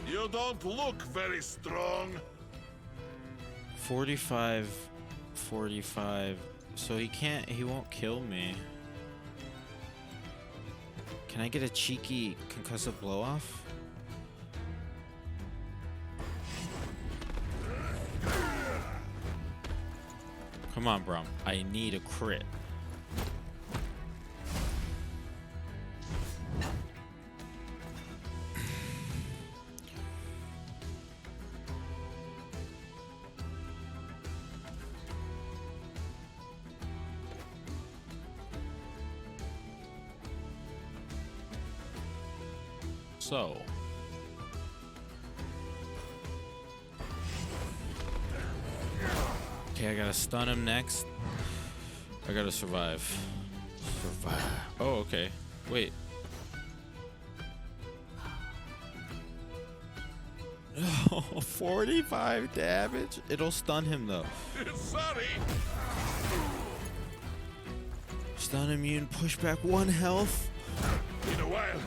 You don't look very strong. 45, 45. So he won't kill me. Can I get a cheeky concussive blow off? Come on, Braum. I need a crit. So. Okay, I gotta stun him next. I gotta survive. Survive. Oh, okay. Wait. Oh, 45 damage? It'll stun him though. Sorry. Stun immune, pushback 1 health. In a while.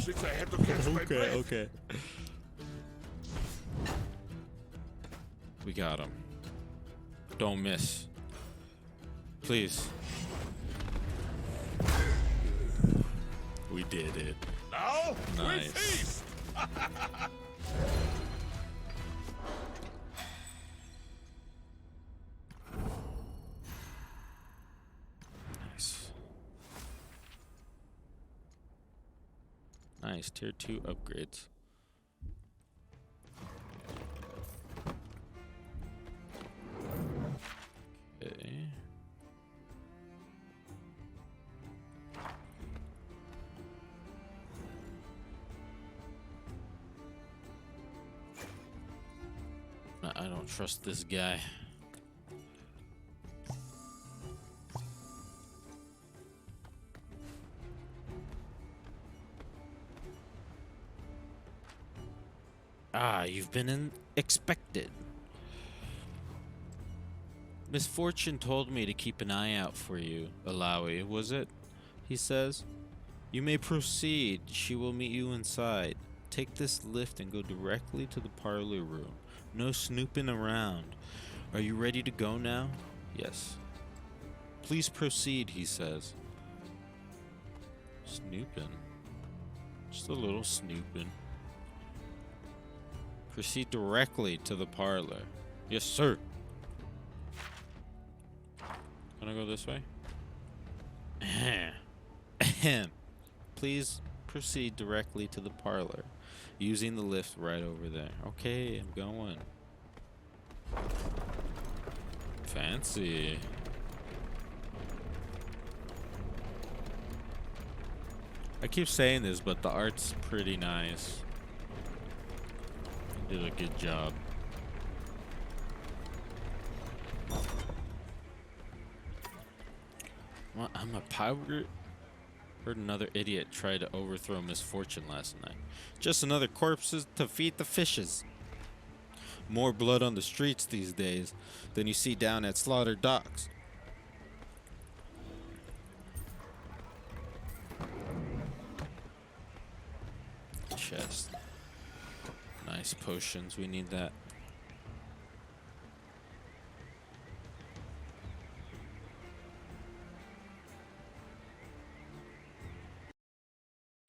Since I had to catch my breath. Okay. We got him. Don't miss. Please. We did it. Now, Nice. we feast. Nice. Nice. Tier 2 upgrades. Okay. I don't trust this guy. Ah, you've been expected. Misfortune told me to keep an eye out for you, Illaoi, was it? He says. You may proceed. She will meet you inside. Take this lift and go directly to the parlor room. No snooping around. Are you ready to go now? Yes. Please proceed, he says. Snooping. Just a little snooping. Proceed directly to the parlor. Yes, sir. Gonna go this way? Ahem. Please proceed directly to the parlor, using the lift right over there. Okay, I'm going. Fancy. I keep saying this, but the art's pretty nice. Did a good job. What? I'm a pirate? Heard another idiot try to overthrow Misfortune last night. Just another corpses to feed the fishes. More blood on the streets these days than you see down at slaughtered docks. Chest. Nice potions, we need that.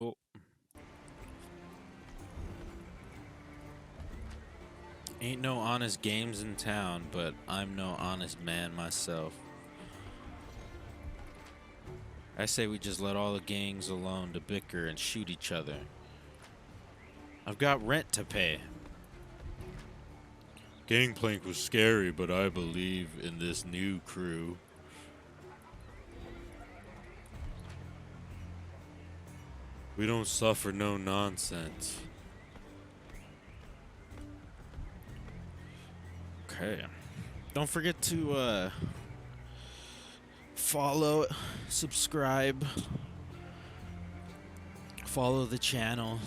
Oh. Ain't no honest games in town, but I'm no honest man myself. I say we just let all the gangs alone to bicker and shoot each other. I've got rent to pay. Gangplank was scary, but I believe in this new crew. We don't suffer no nonsense. Okay. Don't forget to follow, subscribe, follow the channel.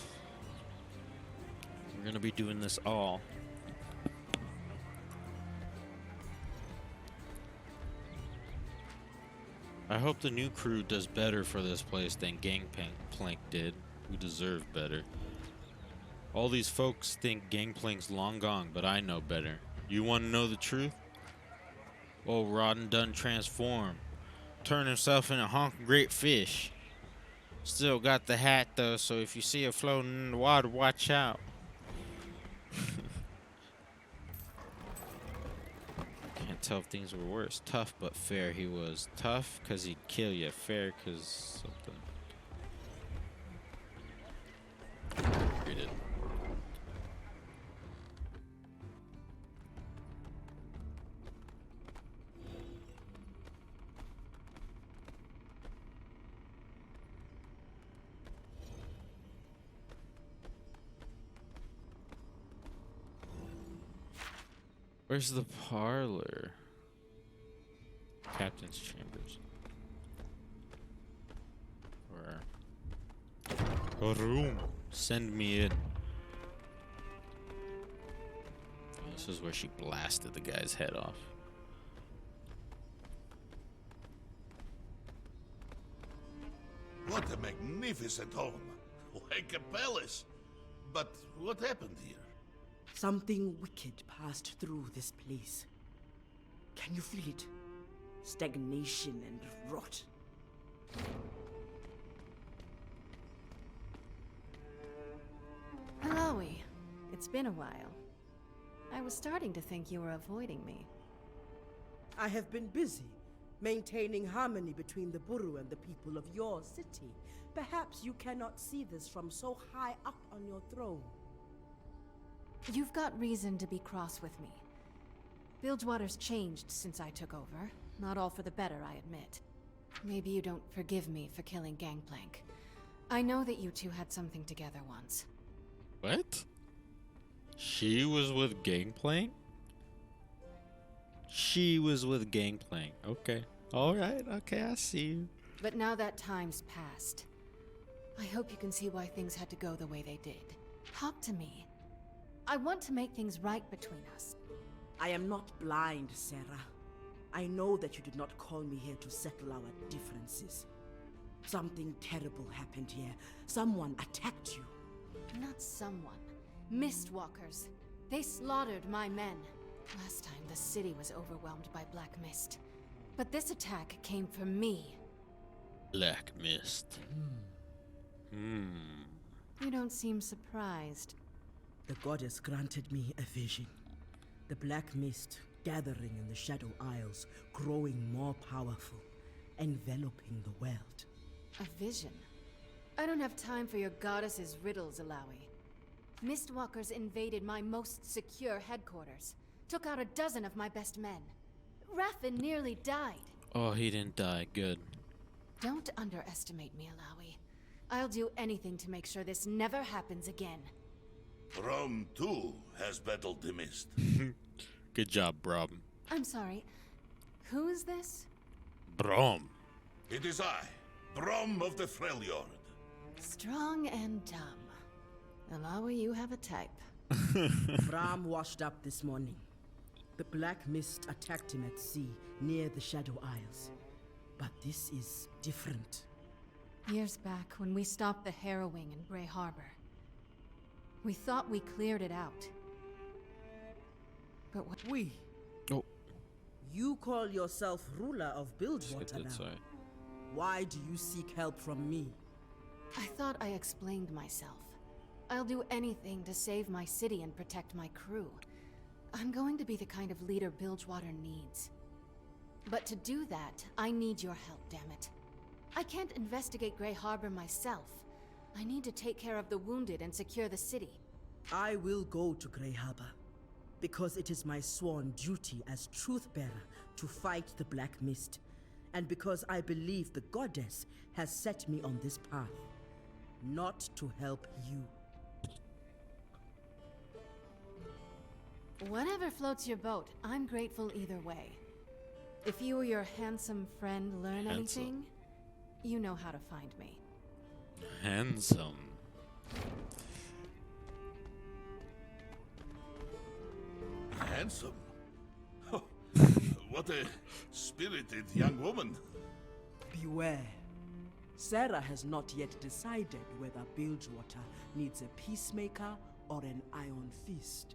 We're gonna be doing this all. I hope the new crew does better for this place than Gangplank did. We deserve better. All these folks think Gangplank's long gone, but I know better. You want to know the truth? Old Rodden done transformed. Turned himself into a honking great fish. Still got the hat though, so if you see it floating in the water, watch out. Can't tell if things were worse. Tough but fair he was. Tough because he'd kill you. Fair because something. Read it. Where's the parlor? Captain's chambers. Where? A room. Send me in. This is where she blasted the guy's head off. What a magnificent home. Like a palace. But what happened here? Something wicked passed through this place. Can you feel it? Stagnation and rot. Illaoi, it's been a while. I was starting to think you were avoiding me. I have been busy maintaining harmony between the Buru and the people of your city. Perhaps you cannot see this from so high up on your throne. You've got reason to be cross with me. Bilgewater's changed since I took over. Not all for the better, I admit. Maybe you don't forgive me for killing Gangplank. I know that you two had something together once. What? She was with Gangplank? She was with Gangplank. Okay. Alright, okay, I see you. But now that time's passed. I hope you can see why things had to go the way they did. Talk to me. I want to make things right between us. I am not blind, Sarah. I know that you did not call me here to settle our differences. Something terrible happened here. Someone attacked you. Not someone. Mistwalkers. They slaughtered my men. Last time, the city was overwhelmed by black mist. But this attack came for me. Black mist. You don't seem surprised. The goddess granted me a vision. The black mist gathering in the Shadow Isles, growing more powerful, enveloping the world. A vision? I don't have time for your goddess's riddles, Illaoi. Mistwalkers invaded my most secure headquarters. Took out a dozen of my best men. Raffin nearly died. Oh, he didn't die. Good. Don't underestimate me, Illaoi. I'll do anything to make sure this never happens again. Braum, too, has battled the mist. Good job, Braum. I'm sorry. Who is this? Braum. It is I, Braum of the Frejlord. Strong and dumb. Illaoi, you have a type. Braum washed up this morning. The black mist attacked him at sea, near the Shadow Isles. But this is different. Years back, when we stopped the harrowing in Grey Harbor, we thought we cleared it out. But what— We? Oh. You call yourself ruler of Bilgewater now. Sorry. Why do you seek help from me? I thought I explained myself. I'll do anything to save my city and protect my crew. I'm going to be the kind of leader Bilgewater needs. But to do that, I need your help, damn it. I can't investigate Grey Harbor myself. I need to take care of the wounded and secure the city. I will go to Grey Harbor, because it is my sworn duty as Truth-Bearer to fight the Black Mist, and because I believe the goddess has set me on this path, not to help you. Whatever floats your boat, I'm grateful either way. If you or your handsome friend learn Handsome. anything, you know how to find me. Handsome. Handsome. What a spirited young woman. Beware. Sarah has not yet decided whether Bilgewater needs a peacemaker or an iron fist.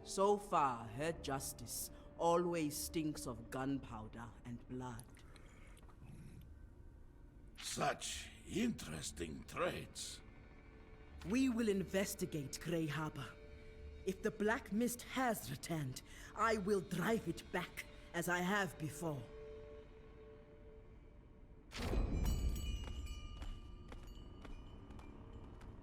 So far, her justice always stinks of gunpowder and blood. Such interesting traits. We will investigate Grey Harbor. If the Black Mist has returned, I will drive it back, as I have before.